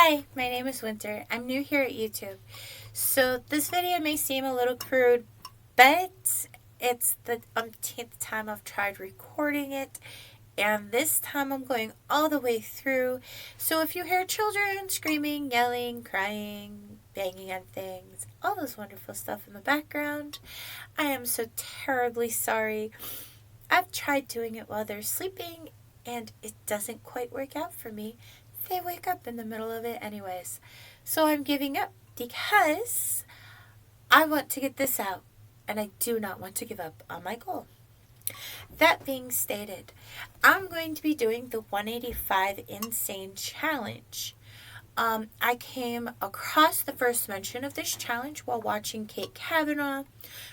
Hi, my name is Winter. I'm new here at YouTube. So this video may seem a little crude, but it's the umpteenth time I've tried recording it, and this time I'm going all the way through. So if you hear children screaming, yelling, crying, banging on things, all this wonderful stuff in the background, I am so terribly sorry. I've tried doing it while they're sleeping, and it doesn't quite work out for me. They wake up in the middle of it anyways. So I'm giving up because I want to get this out, and I do not want to give up on my goal. That being stated, I'm going to be doing the 185 Insane Challenge. I came across the first mention of this challenge while watching Kate Kavanaugh,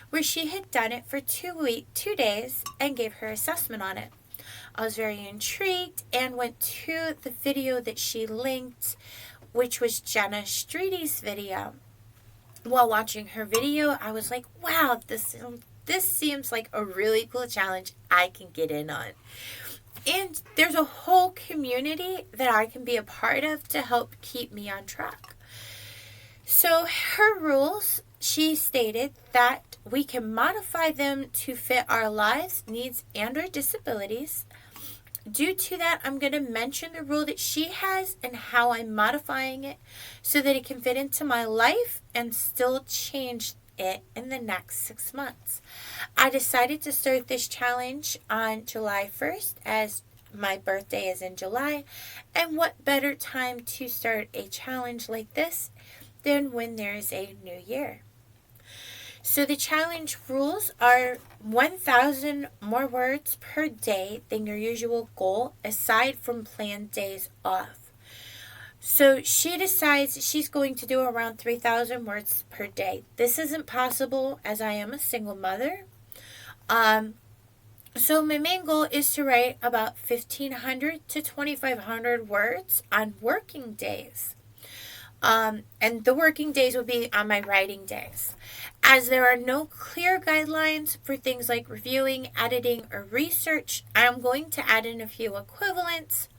where she had done it for 2 days and gave her assessment on it. I was very intrigued and went to the video that she linked, which was Jenna Streety's video. While watching her video, I was like, wow, this seems like a really cool challenge I can get in on. And there's a whole community that I can be a part of to help keep me on track. So her rules, she stated that we can modify them to fit our lives, needs, and our disabilities. Due to that, I'm going to mention the rule that she has and how I'm modifying it so that it can fit into my life and still change it in the next 6 months. I decided to start this challenge on July 1st as my birthday is in July, and what better time to start a challenge like this than when there is a new year. So the challenge rules are 1,000 more words per day than your usual goal, aside from planned days off. So she decides she's going to do around 3,000 words per day. This isn't possible as I am a single mother. So my main goal is to write about 1,500 to 2,500 words on working days. And the working days will be on my writing days. As there are no clear guidelines for things like reviewing, editing, or research, I'm going to add in a few equivalents.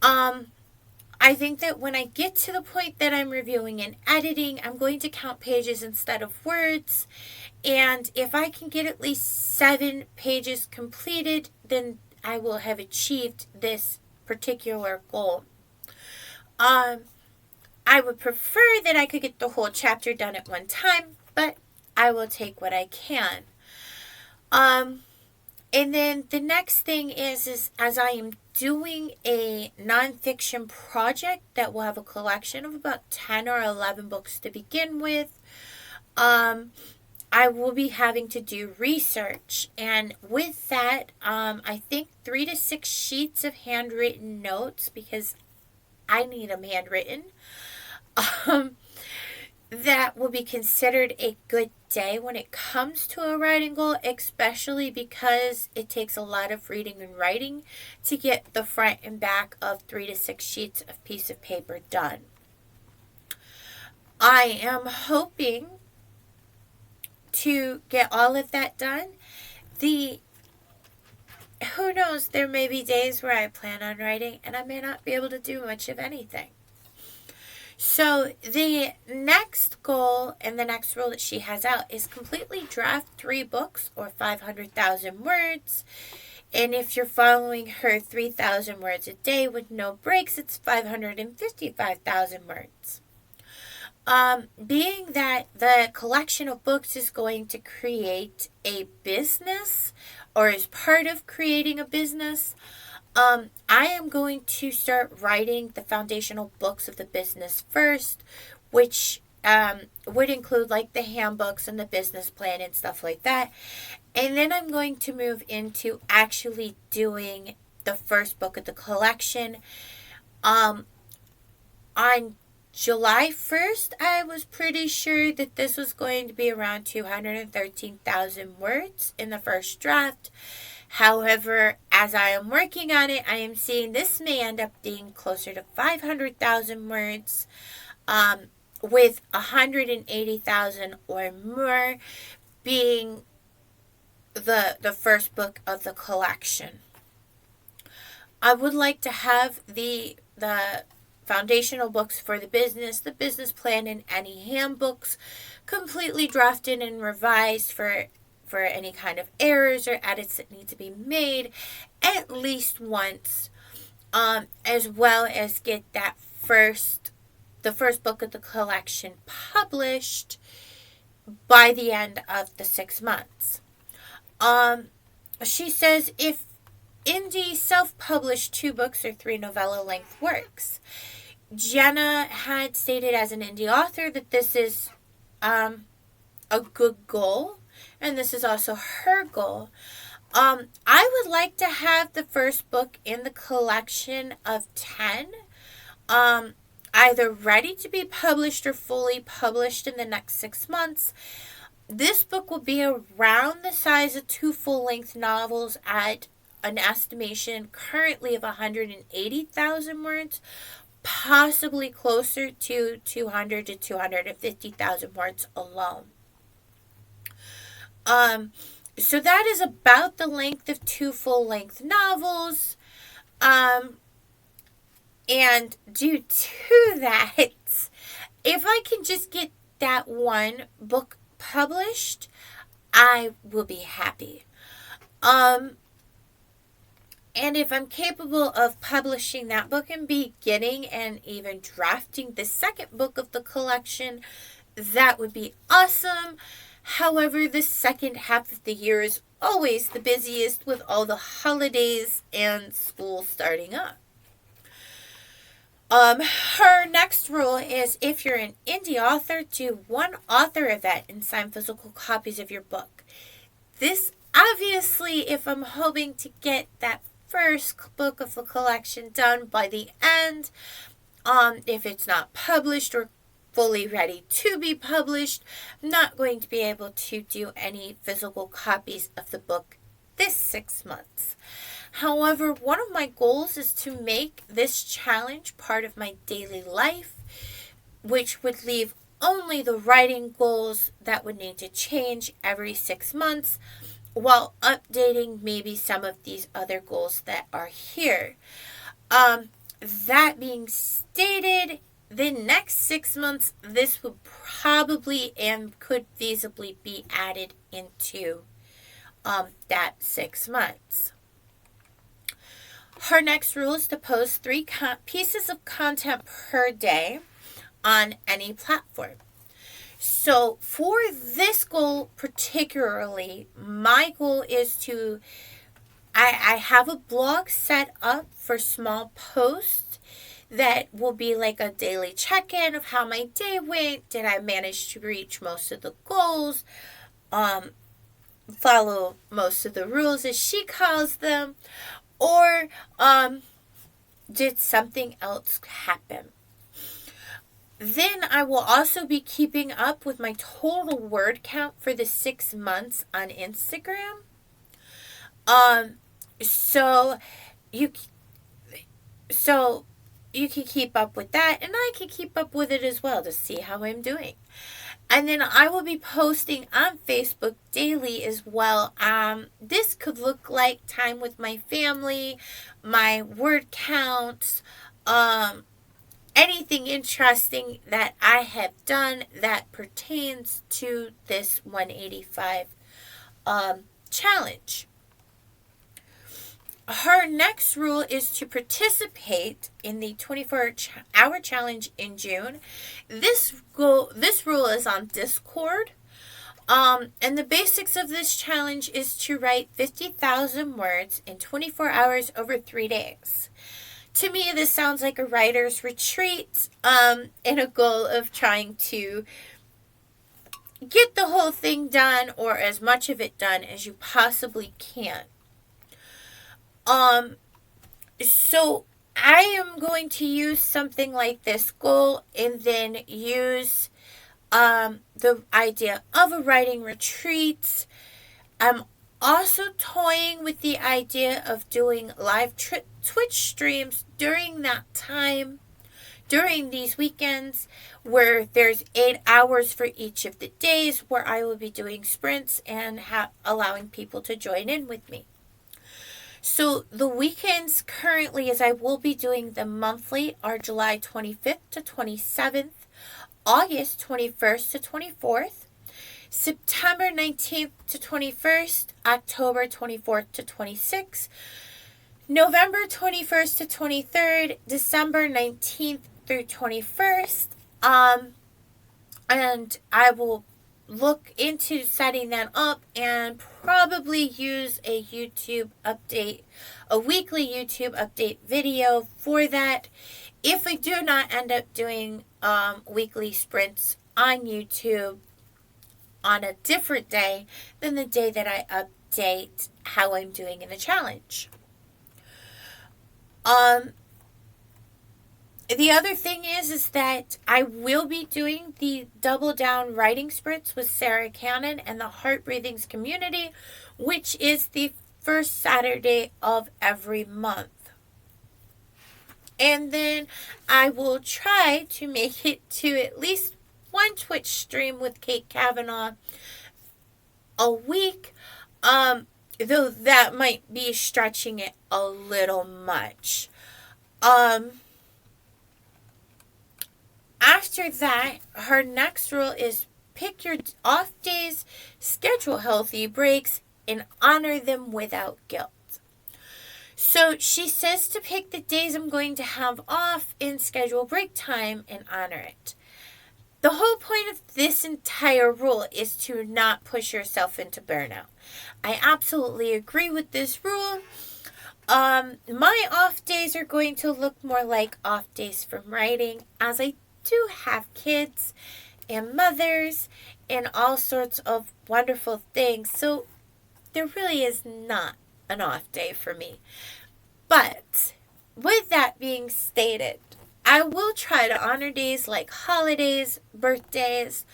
I think that when I get to the point that I'm reviewing and editing, I'm going to count pages instead of words. And if I can get at least 7 pages completed, then I will have achieved this particular goal. I would prefer that I could get the whole chapter done at one time, but I will take what I can. And then the next thing is as I am doing a nonfiction project that will have a collection of about 10 or 11 books to begin with, I will be having to do research. And with that, I think 3 to 6 sheets of handwritten notes, because I need them handwritten. That will be considered a good day when it comes to a writing goal, especially because it takes a lot of reading and writing to get the front and back of 3 to 6 sheets of piece of paper done. I am hoping to get all of that done. Who knows, there may be days where I plan on writing and I may not be able to do much of anything. So the next goal and the next rule that she has out is completely draft 3 books or 500,000 words. And if you're following her 3,000 words a day with no breaks, it's 555,000 words. Being that the collection of books is going to create a business or is part of creating a business, I am going to start writing the foundational books of the business first, which would include like the handbooks and the business plan and stuff like that. And then I'm going to move into actually doing the first book of the collection. On July 1st, I was pretty sure that this was going to be around 213,000 words in the first draft. However, as I am working on it, I am seeing this may end up being closer to 500,000 words, with 180,000 or more being the first book of the collection. I would like to have the foundational books for the business plan, and any handbooks, completely drafted and revised for any kind of errors or edits that need to be made at least once, as well as get the first book of the collection published by the end of the 6 months. She says if indie self-published 2 books or 3 novella-length works. Jenna had stated as an indie author that this is a good goal, and this is also her goal. I would like to have the first book in the collection of 10, either ready to be published or fully published in the next 6 months. This book will be around the size of 2 full-length novels at an estimation currently of 180,000 words, possibly closer to 200 to 250,000 words alone. So that is about the length of 2 full-length novels. And due to that, if I can just get that one book published, I will be happy. And if I'm capable of publishing that book and beginning and even drafting the second book of the collection, that would be awesome. However, the second half of the year is always the busiest with all the holidays and school starting up. Her next rule is if you're an indie author, do one author event and sign physical copies of your book. This obviously, if I'm hoping to get that first book of the collection done by the end, if it's not published or fully ready to be published, I'm not going to be able to do any physical copies of the book this 6 months. However, one of my goals is to make this challenge part of my daily life, which would leave only the writing goals that would need to change every 6 months, while updating maybe some of these other goals that are here. That being stated, the next 6 months, this would probably and could feasibly be added into that 6 months. Her next rule is to post 3 pieces of content per day on any platform. So for this goal particularly, my goal is to, I have a blog set up for small posts that will be like a daily check-in of how my day went. Did I manage to reach most of the goals? Follow most of the rules as she calls them? Or did something else happen? Then I will also be keeping up with my total word count for the 6 months on Instagram. So you can keep up with that, and I can keep up with it as well to see how I'm doing. And then I will be posting on Facebook daily as well. This could look like time with my family, my word counts, anything interesting that I have done that pertains to this 185 challenge. Her next rule is to participate in the 24-hour challenge in June. This rule is on Discord. And the basics of this challenge is to write 50,000 words in 24 hours over 3 days. To me, this sounds like a writer's retreat, and a goal of trying to get the whole thing done, or as much of it done as you possibly can. So I am going to use something like this goal and then use the idea of a writing retreat. I'm also toying with the idea of doing live Twitch streams during that time, during these weekends, where there's 8 hours for each of the days, where I will be doing sprints and allowing people to join in with me. So the weekends currently, as I will be doing them monthly, are July 25th to 27th, August 21st to 24th, September 19th to 21st, October 24th to 26th, November 21st to 23rd, December 19th through 21st. And I will look into setting that up and probably use a YouTube update, a weekly YouTube update video for that. If I do not end up doing weekly sprints on YouTube on a different day than the day that I update how I'm doing in the challenge. The other thing is that I will be doing the Double Down writing sprints with Sarah Cannon and the Heart Breathings community, which is the first Saturday of every month. And then I will try to make it to at least one Twitch stream with Kate Kavanaugh a week, though that might be stretching it a little much. After that, her next rule is pick your off days, schedule healthy breaks, and honor them without guilt. So she says to pick the days I'm going to have off and schedule break time and honor it. The whole point of this entire rule is to not push yourself into burnout. I absolutely agree with this rule. My off days are going to look more like off days from writing, as I do have kids and mothers and all sorts of wonderful things. So there really is not an off day for me. But with that being stated, I will try to honor days like holidays, birthdays.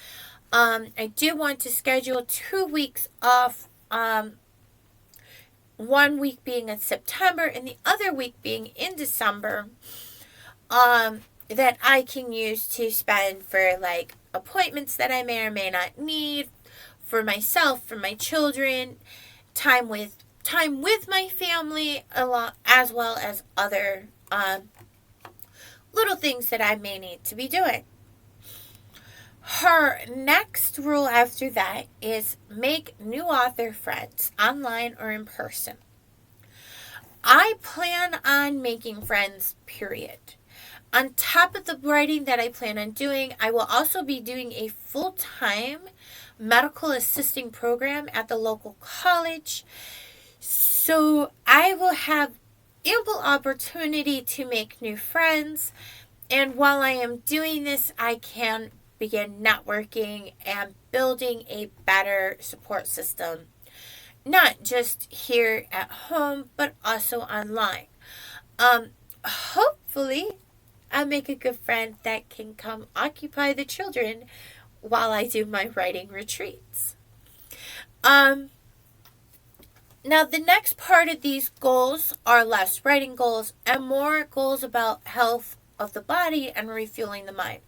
I do want to schedule 2 weeks off, 1 week being in September and the other week being in December, that I can use to spend for like appointments that I may or may not need, for myself, for my children, time with my family, as well as other little things that I may need to be doing. Her next rule after that is make new author friends, online or in person. I plan on making friends, period. On top of the writing that I plan on doing, I will also be doing a full-time medical assisting program at the local college. So I will have ample opportunity to make new friends. And while I am doing this, I can begin networking and building a better support system, not just here at home, but also online. Hopefully, I'll make a good friend that can come occupy the children while I do my writing retreats. Now, the next part of these goals are less writing goals and more goals about health of the body and refueling the mind.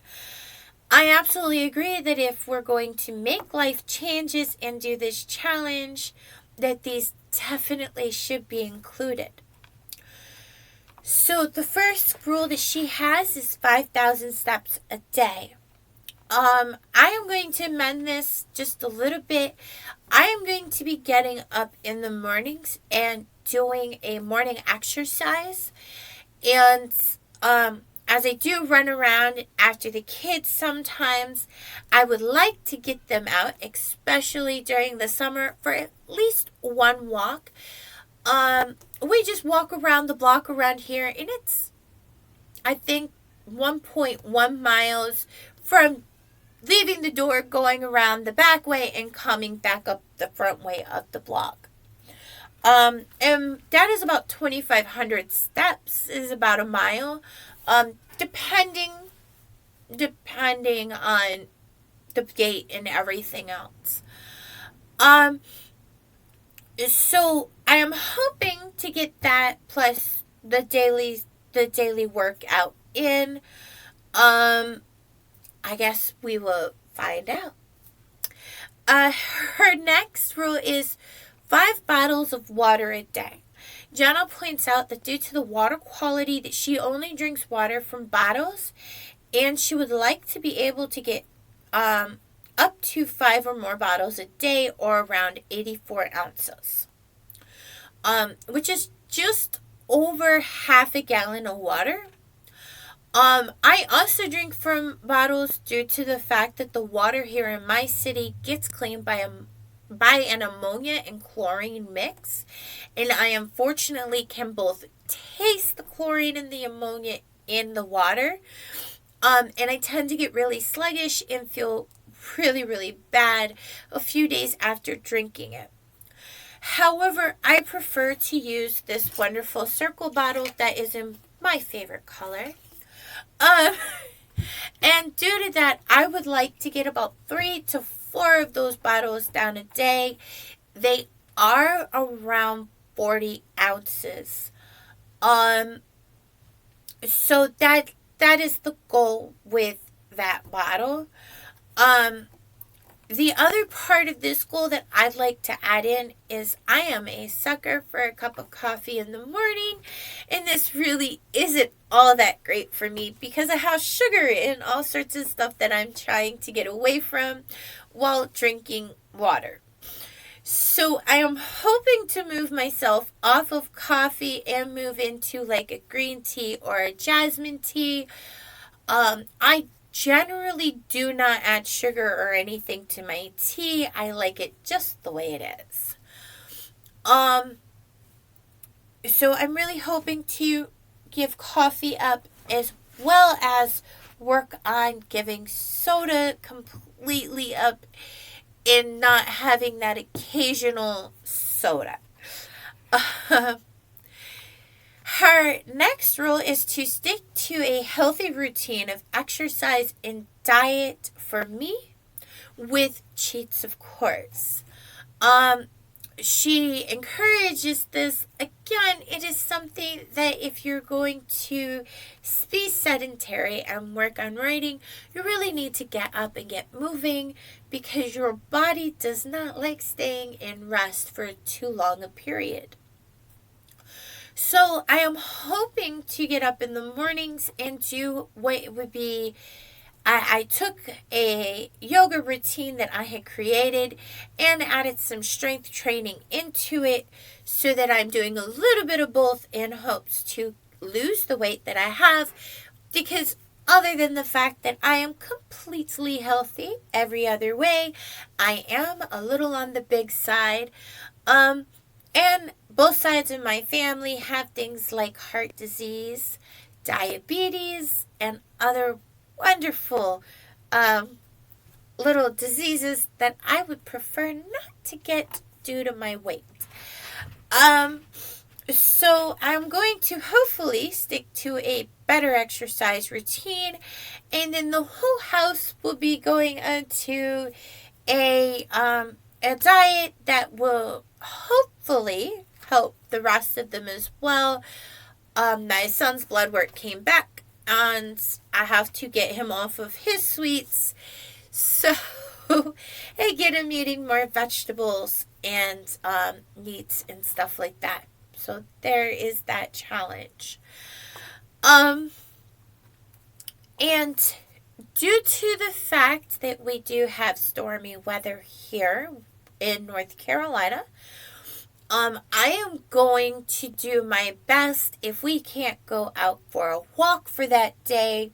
I absolutely agree that if we're going to make life changes and do this challenge, that these definitely should be included. So the first rule that she has is 5,000 steps a day. I am going to amend this just a little bit. I am going to be getting up in the mornings and doing a morning exercise. And as I do run around after the kids sometimes, I would like to get them out, especially during the summer, for at least one walk. We just walk around the block around here, and it's, I think, 1.1 miles from leaving the door, going around the back way, and coming back up the front way of the block. And that is about 2,500 steps, is about a mile, depending on the gate and everything else. So I am hoping to get that plus the daily workout in. I guess we will find out. Her next rule is 5 bottles of water a day. Jenna points out that due to the water quality that she only drinks water from bottles, and she would like to be able to get up to 5 or more bottles a day, or around 84 ounces, which is just over half a gallon of water. I also drink from bottles due to the fact that the water here in my city gets cleaned by an ammonia and chlorine mix, and I unfortunately can both taste the chlorine and the ammonia in the water, and I tend to get really sluggish and feel really, really bad a few days after drinking it. However, I prefer to use this wonderful circle bottle that is in my favorite color. Um, and due to that, I would like to get about 3 to 4 of those bottles down a day. They are around 40 ounces. So that is the goal with that bottle. The other part of this goal that I'd like to add in is I am a sucker for a cup of coffee in the morning, and this really isn't all that great for me because of how sugar and all sorts of stuff that I'm trying to get away from while drinking water. So I am hoping to move myself off of coffee and move into like a green tea or a jasmine tea. I generally do not add sugar or anything to my tea. I like it just the way it is. So I'm really hoping to give coffee up, as well as work on giving soda completely up and not having that occasional soda. Her next rule is to stick to a healthy routine of exercise and diet for me, with cheats, of course. She encourages this. Again, it is something that if you're going to be sedentary and work on writing, you really need to get up and get moving, because your body does not like staying in rest for too long a period. So I am hoping to get up in the mornings and do what would be, I took a yoga routine that I had created and added some strength training into it, so that I'm doing a little bit of both in hopes to lose the weight that I have, because other than the fact that I am completely healthy every other way, I am a little on the big side. And both sides of my family have things like heart disease, diabetes, and other wonderful little diseases that I would prefer not to get due to my weight. So I'm going to hopefully stick to a better exercise routine, and then the whole house will be going into a diet that will hopefully help the rest of them as well. My son's blood work came back, and I have to get him off of his sweets, so I get him eating more vegetables and meats and stuff like that. So there is that challenge. And due to the fact that we do have stormy weather here in North Carolina, I am going to do my best, if we can't go out for a walk for that day,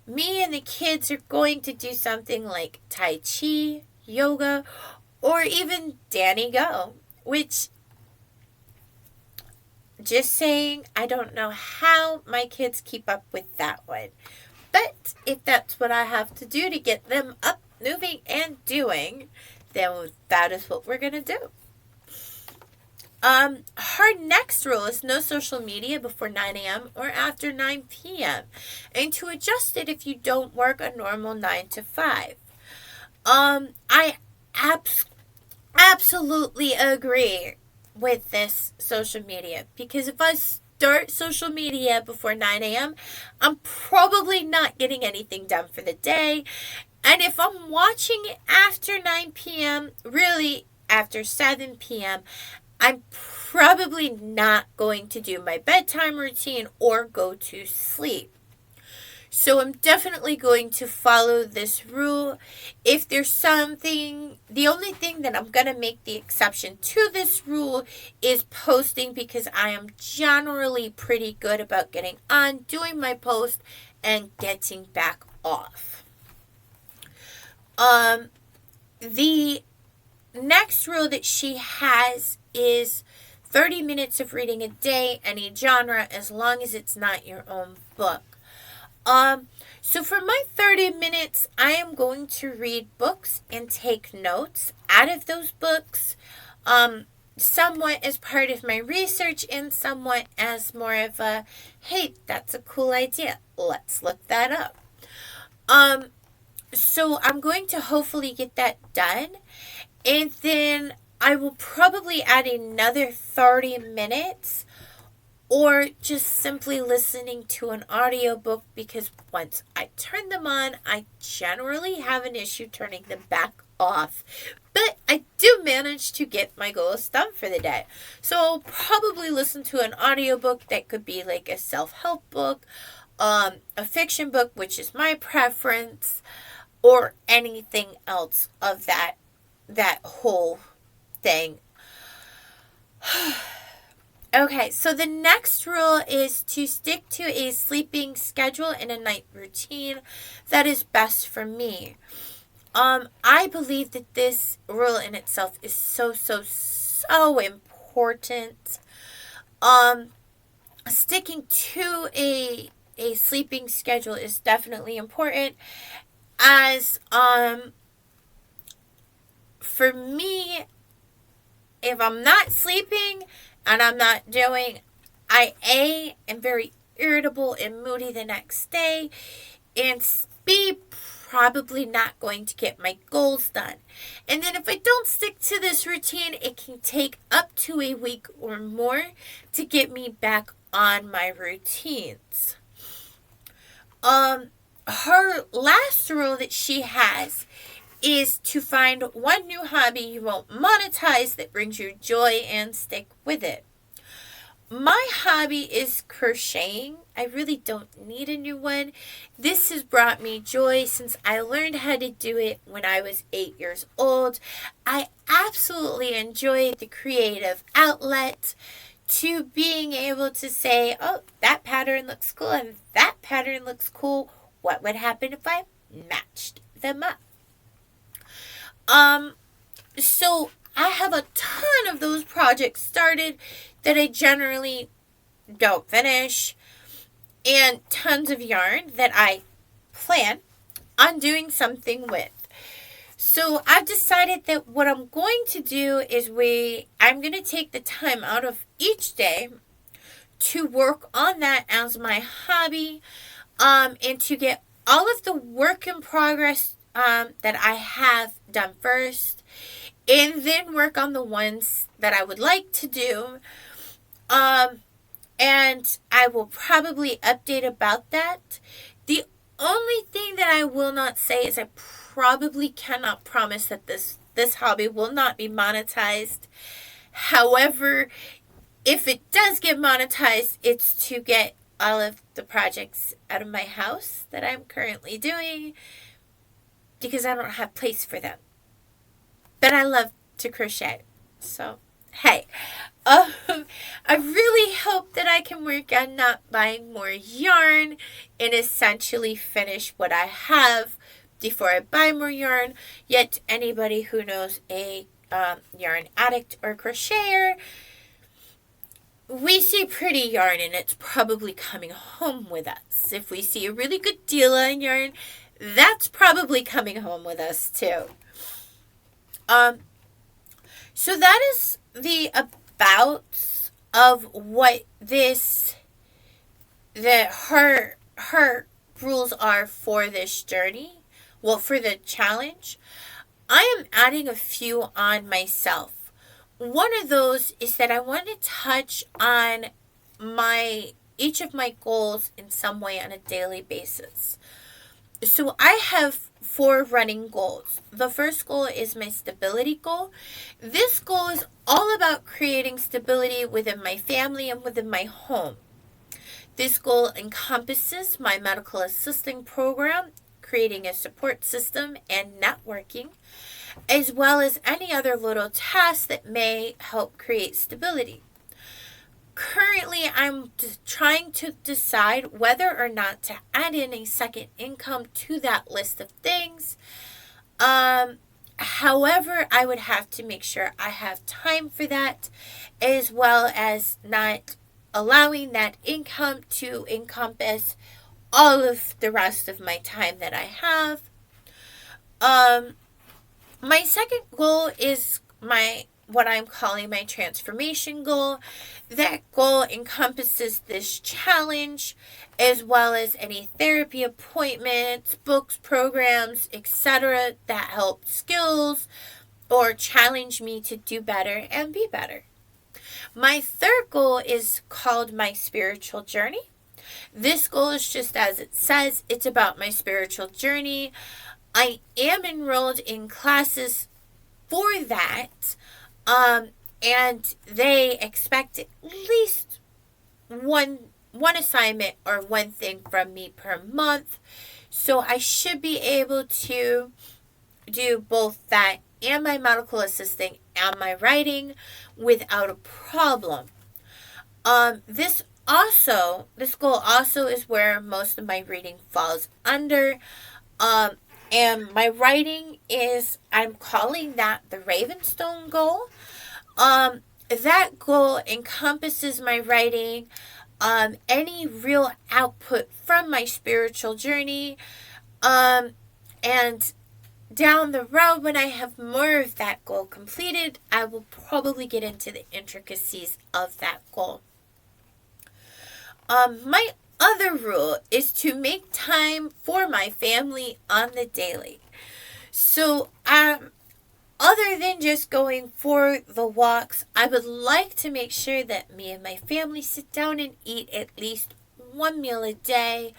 me and the kids are going to do something like Tai Chi, yoga, or even Danny Go, which, just saying, I don't know how my kids keep up with that one. But if that's what I have to do to get them up, moving, and doing, then that is what we're going to do. Her next rule is no social media before 9 a.m. or after 9 p.m. and to adjust it if you don't work a normal 9 to 5. I absolutely agree with this social media, because if I start social media before 9 a.m., I'm probably not getting anything done for the day. And if I'm watching it after 9 p.m., really after 7 p.m., I'm probably not going to do my bedtime routine or go to sleep. So I'm definitely going to follow this rule. If there's something, the only thing that I'm going to make the exception to this rule is posting, because I am generally pretty good about getting on, doing my post, and getting back off. The next rule that she has is 30 minutes of reading a day, any genre, as long as it's not your own book. So for my 30 minutes, I am going to read books and take notes out of those books, somewhat as part of my research and somewhat as more of a, hey, that's a cool idea, let's look that up. So I'm going to hopefully get that done, and then I will probably add another 30 minutes or just simply listening to an audiobook, because once I turn them on, I generally have an issue turning them back off. But I do manage to get my goals done for the day. So I'll probably listen to an audiobook that could be like a self-help book, a fiction book, which is my preference, or anything else of that whole thing. Okay, so the next rule is to stick to a sleeping schedule and a night routine that is best for me. I believe that this rule in itself is so important. Sticking to a sleeping schedule is definitely important, as for me, if I'm not sleeping and I'm not doing, I am very irritable and moody the next day, and B, probably not going to get my goals done. And then if I don't stick to this routine, it can take up to a week or more to get me back on my routines. Her last rule that she has is to find one new hobby you won't monetize that brings you joy and stick with it. My hobby is crocheting. I really don't need a new one. This has brought me joy since I learned how to do it when I was 8 years old. I absolutely enjoy the creative outlet, to being able to say, oh, that pattern looks cool and that pattern looks cool. What would happen if I matched them up? So I have a ton of those projects started that I generally don't finish, and tons of yarn that I plan on doing something with. So I've decided that what I'm going to do is I'm going to take the time out of each day to work on that as my hobby, and to get all of the work in progress that I have done first, and then work on the ones that I would like to do. And I will probably update about that. The only thing that I will not say is I probably cannot promise that this hobby will not be monetized. However, if it does get monetized, it's to get all of the projects out of my house that I'm currently doing, because I don't have place for them. But I love to crochet. So, hey. I really hope that I can work on not buying more yarn and essentially finish what I have before I buy more yarn. Yet anybody who knows a yarn addict or crocheter, we see pretty yarn and it's probably coming home with us. If we see a really good deal on yarn, that's probably coming home with us too. So that is the about of what her rules are for this journey. Well, for the challenge, I am adding a few on myself. One of those is that I want to touch on each of my goals in some way on a daily basis. So I have 4 running goals. The first goal is my stability goal. This goal is all about creating stability within my family and within my home. This goal encompasses my medical assisting program, creating a support system, and networking, as well as any other little tasks that may help create stability. Currently, I'm trying to decide whether or not to add in a second income to that list of things. However, I would have to make sure I have time for that, as well as not allowing that income to encompass all of the rest of my time that I have. My second goal is my what I'm calling my transformation goal. That goal encompasses this challenge, as well as any therapy appointments, books, programs, etc. that help skills or challenge me to do better and be better. My third goal is called my spiritual journey. This goal is just as it says, it's about my spiritual journey. I am enrolled in classes for that, and they expect at least one assignment or one thing from me per month. So I should be able to do both that and my medical assisting and my writing without a problem. This goal also is where most of my reading falls under. And my writing is, I'm calling that the Ravenstone goal. That goal encompasses my writing, any real output from my spiritual journey, and down the road, when I have more of that goal completed, I will probably get into the intricacies of that goal. My other rule is to make time for my family on the daily. So, other than just going for the walks, I would like to make sure that me and my family sit down and eat at least one meal a day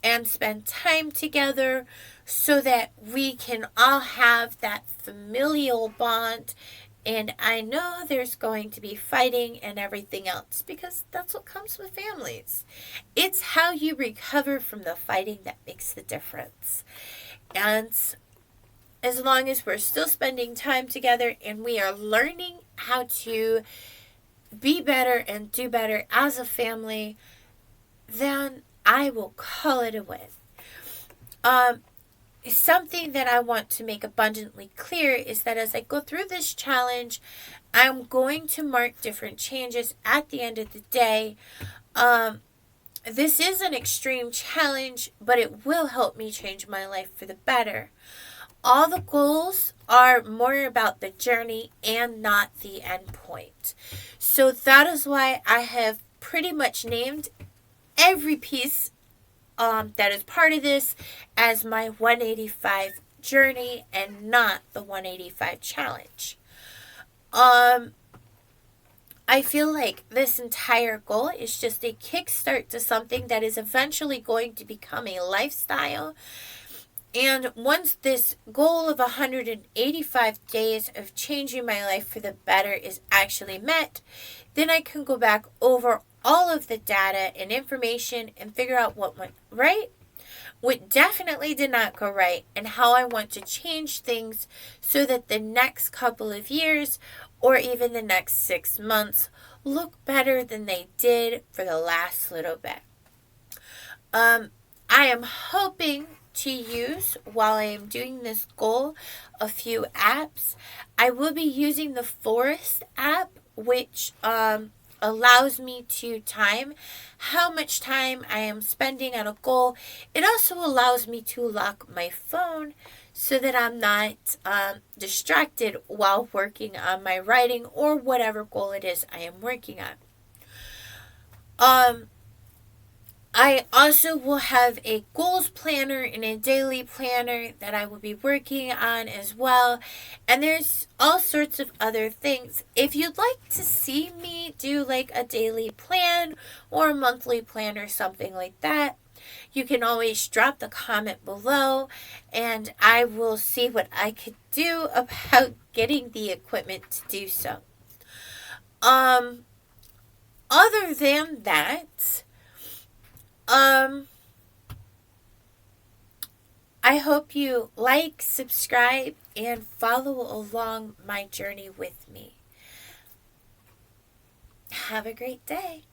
and spend time together so that we can all have that familial bond. And I know there's going to be fighting and everything else because that's what comes with families. It's how you recover from the fighting that makes the difference. And as long as we're still spending time together and we are learning how to be better and do better as a family, then I will call it a win. Something that I want to make abundantly clear is that as I go through this challenge, I'm going to mark different changes at the end of the day. This is an extreme challenge, but it will help me change my life for the better. All the goals are more about the journey and not the end point. So that is why I have pretty much named every piece that is part of this as my 185 journey and not the 185 challenge. I feel like this entire goal is just a kickstart to something that is eventually going to become a lifestyle. And once this goal of 185 days of changing my life for the better is actually met, then I can go back over all of the data and information and figure out what went right, what definitely did not go right, and how I want to change things so that the next couple of years or even the next 6 months look better than they did for the last little bit. I am hoping to use, while I am doing this goal, a few apps. I will be using the Forest app, which allows me to time how much time I am spending on a goal. It also allows me to lock my phone so that I'm not distracted while working on my writing or whatever goal it is I am working on. I also will have a goals planner and a daily planner that I will be working on as well. And there's all sorts of other things. If you'd like to see me do like a daily plan or a monthly plan or something like that, You can always drop the comment below and I will see what I could do about getting the equipment to do so. Other than that, I hope you like, subscribe, and follow along my journey with me. Have a great day.